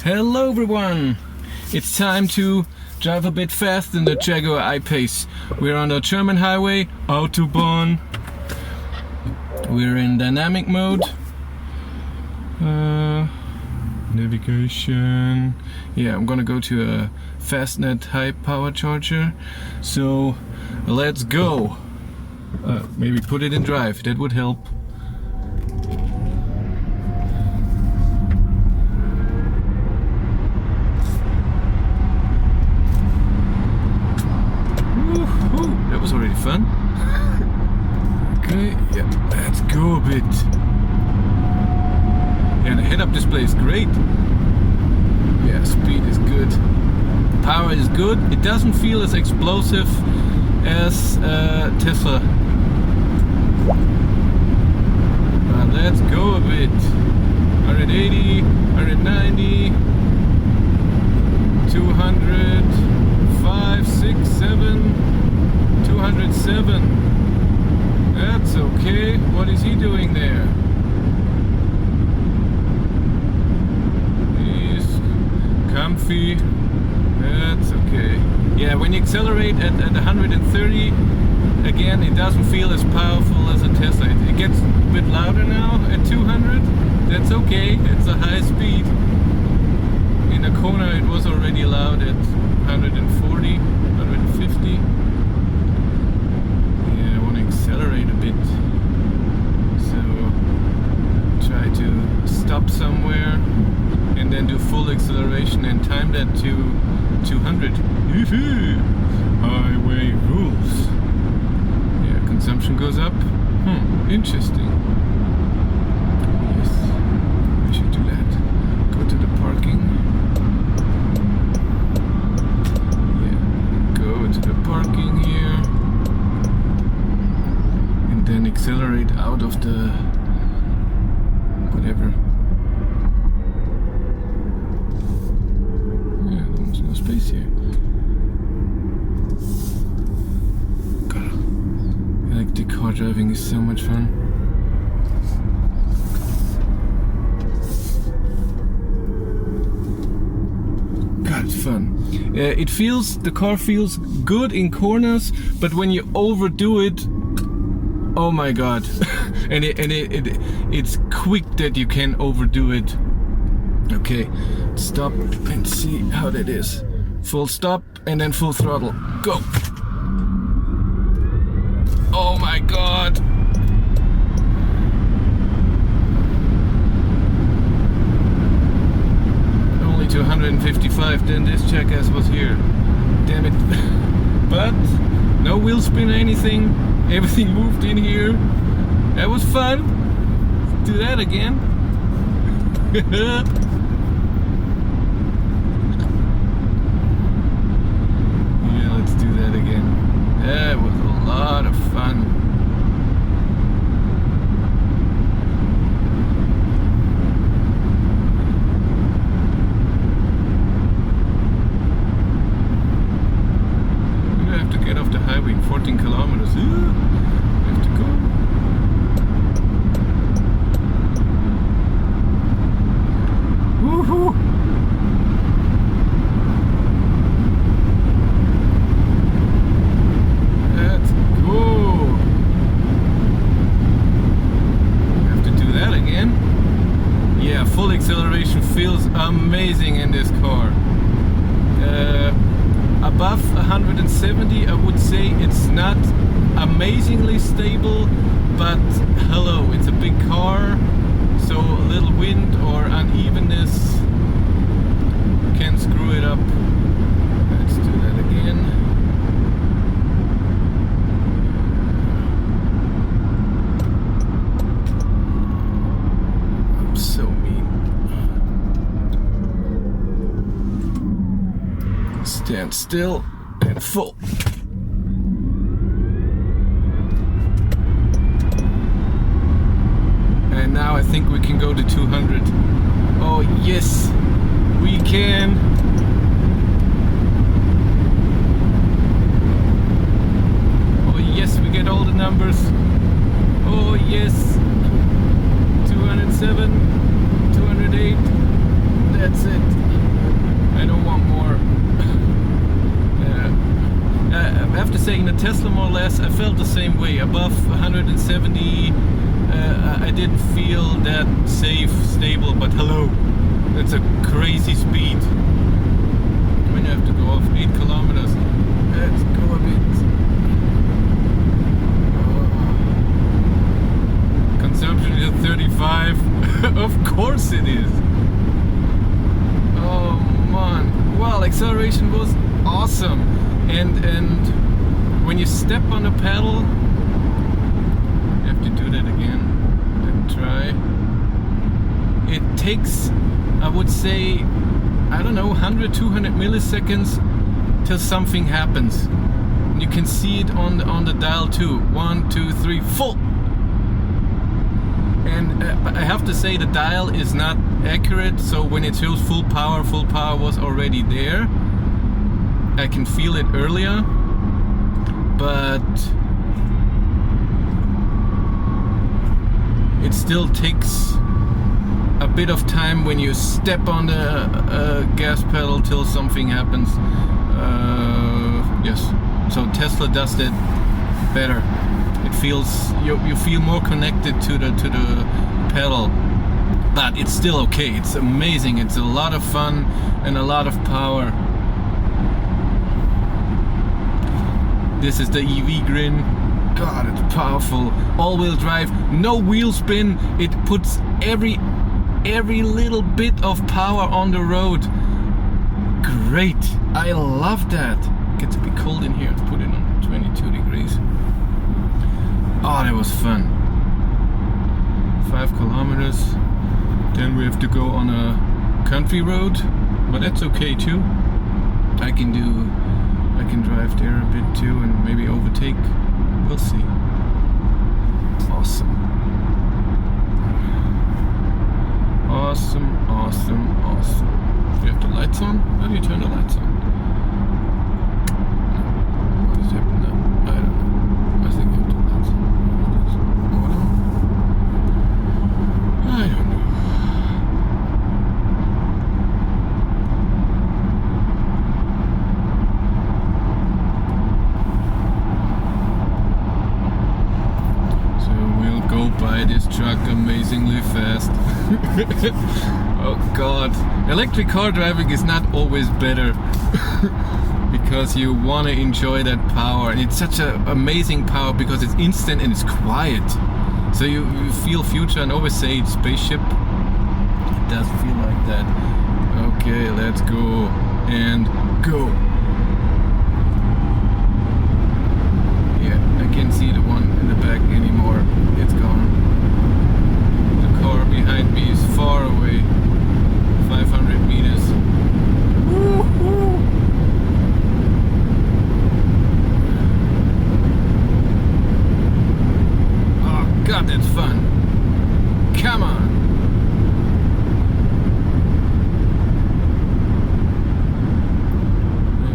Hello everyone! It's time to drive a bit fast in the Jaguar I-Pace. We're on the German highway, Autobahn. We're in dynamic mode. Navigation. Yeah, I'm gonna go to a fastnet high power charger. So let's go. Maybe put it in drive, that would help. That was already fun. Okay, yeah, let's go a bit. Yeah, the head-up display is great. Yeah, speed is good. Power is good. It doesn't feel as explosive as Tesla. But let's go a bit. 180, 190, 200, 5, 6, 7, 207. That's okay. What is he doing there? He's comfy. That's okay. Yeah, when you accelerate at 130, again, it doesn't feel as powerful as a Tesla. It gets a bit louder now at 200. That's okay. It's a high speed. In a corner, it was already loud at 140, 150. Accelerate a bit, so try to stop somewhere and then do full acceleration and time that to 200. Highway rules. Yeah, consumption goes up. Interesting. Yes, we should do that. Go to the parking. Yeah, go to the parking here. Then accelerate out of the whatever. Yeah, almost no space here. God, electric car driving is so much fun. God, it's fun. The car feels good in corners, but when you overdo it, oh my god. and it's quick that you can overdo it. Okay, stop and see how that is. Full stop and then full throttle. Go. Oh my god. Only 255, then this jackass was here. Damn it. But no wheel spin or anything. Everything moved in here. That was fun. Let's do that again. Yeah, let's do that again. That was a lot of fun. I'm gonna have to get off the highway in 14 kilometers. Have to go. Woohoo! Let's go. Have to do that again. Yeah, full acceleration feels amazing in this car. Above 170, I would say it's not amazingly stable, but hello, it's a big car, so a little wind or unevenness can screw it up. Let's do that again. I'm so mean. Stand still and full. And now I think we can go to 200. Oh yes, we can. Oh yes, we get all the numbers. Oh yes. 207, 208. That's it. I don't want more. I have to say, in a Tesla Model S, I felt the same way. Above 170, I didn't feel that safe, stable, but hello, that's a crazy speed. When you have to go off 8 kilometers, let's go a bit. Consumption is 35. Of course it is. Oh man. Well, acceleration was awesome. And when you step on the pedal, you have to do that again. Let's try. It takes, I would say, I don't know, 100, 200 milliseconds till something happens. You can see it on the dial too. 1, 2, 3, full. And I have to say the dial is not accurate, so when it shows full power was already there. I can feel it earlier, but it still takes a bit of time when you step on the gas pedal till something happens. Yes, so Tesla does that better. It feels you feel more connected to the pedal, but it's still okay. It's amazing. It's a lot of fun and a lot of power. This is the EV grin. God, it's powerful. All-wheel drive, no wheel spin. It puts every little bit of power on the road. Great. I love that. Gets a bit cold in here. Put it on 22 degrees. Oh, that was fun. 5 kilometers. Then we have to go on a country road, but that's okay too. I can drive there a bit too and maybe overtake. We'll see. Awesome. Awesome, awesome, awesome. Do you have the lights on? How do you turn the lights on? What is happening now? I don't know. I think you have the lights on. I don't know. By this truck amazingly fast. Oh god, electric car driving is not always better because you want to enjoy that power, and it's such an amazing power because it's instant and it's quiet, so you feel future. And always say it's spaceship, it does feel like that. Okay, let's go and go. Yeah, I can't see the one in the back anymore. It's gone. The car behind me is far away. 500 meters. Woo-hoo. Oh god, that's fun. Come on.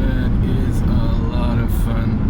That is a lot of fun.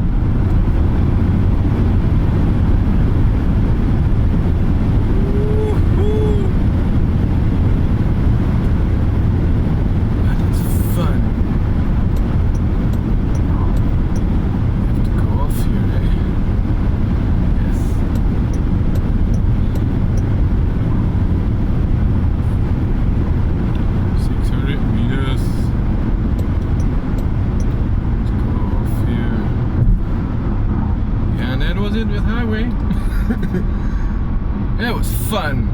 With highway. That was fun.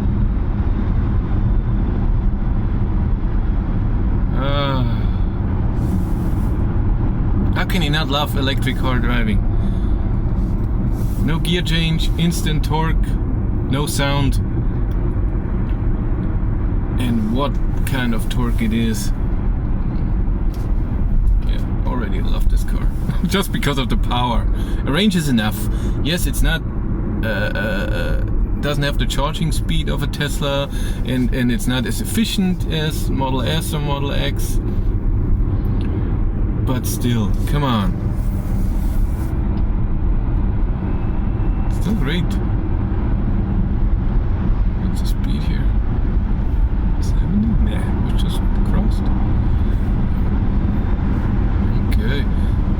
How can you not love electric car driving? No gear change, instant torque, no sound. And what kind of torque it is. Already love this car just because of the power. Range is enough. Yes, it's not doesn't have the charging speed of a Tesla, and it's not as efficient as Model S or Model X, but still, come on, still great. What's the speed here? 70? Nah, we just crossed.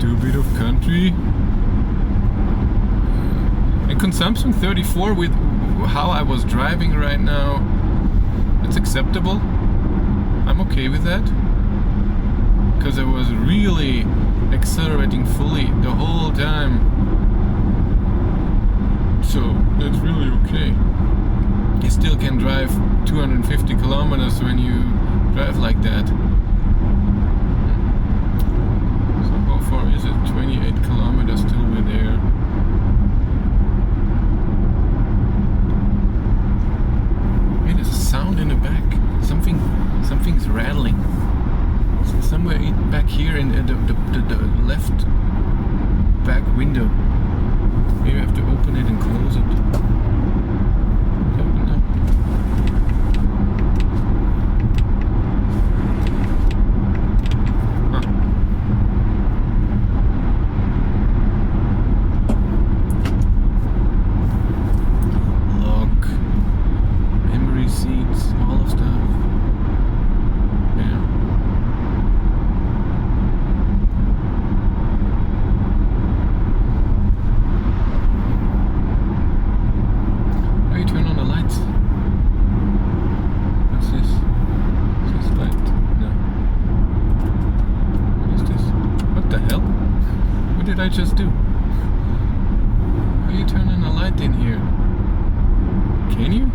do a bit of country. And consumption 34 with how I was driving right now, it's acceptable. I'm okay with that. Because I was really accelerating fully the whole time. So that's really okay. You still can drive 250 kilometers when you drive like that. So how far is it? 28 kilometers till we're there. Hey, there's a sound in the back. Something's rattling. Somewhere back here in the left back window. Maybe I have to open it and close it. Open up. Huh. Lock. Memory seats, all of stuff. Yeah. I just do? How are you turning a light in here? Can you?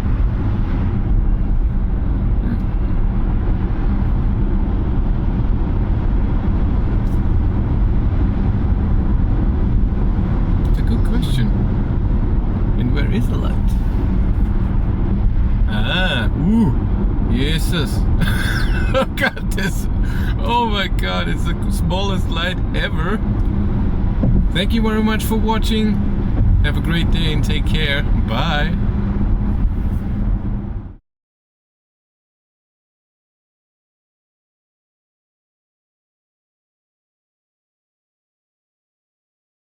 That's a good question. And where is the light? Ah, ooh, Jesus. Look at this. Oh my God, it's the smallest light ever. Thank you very much for watching. Have a great day and take care. Bye.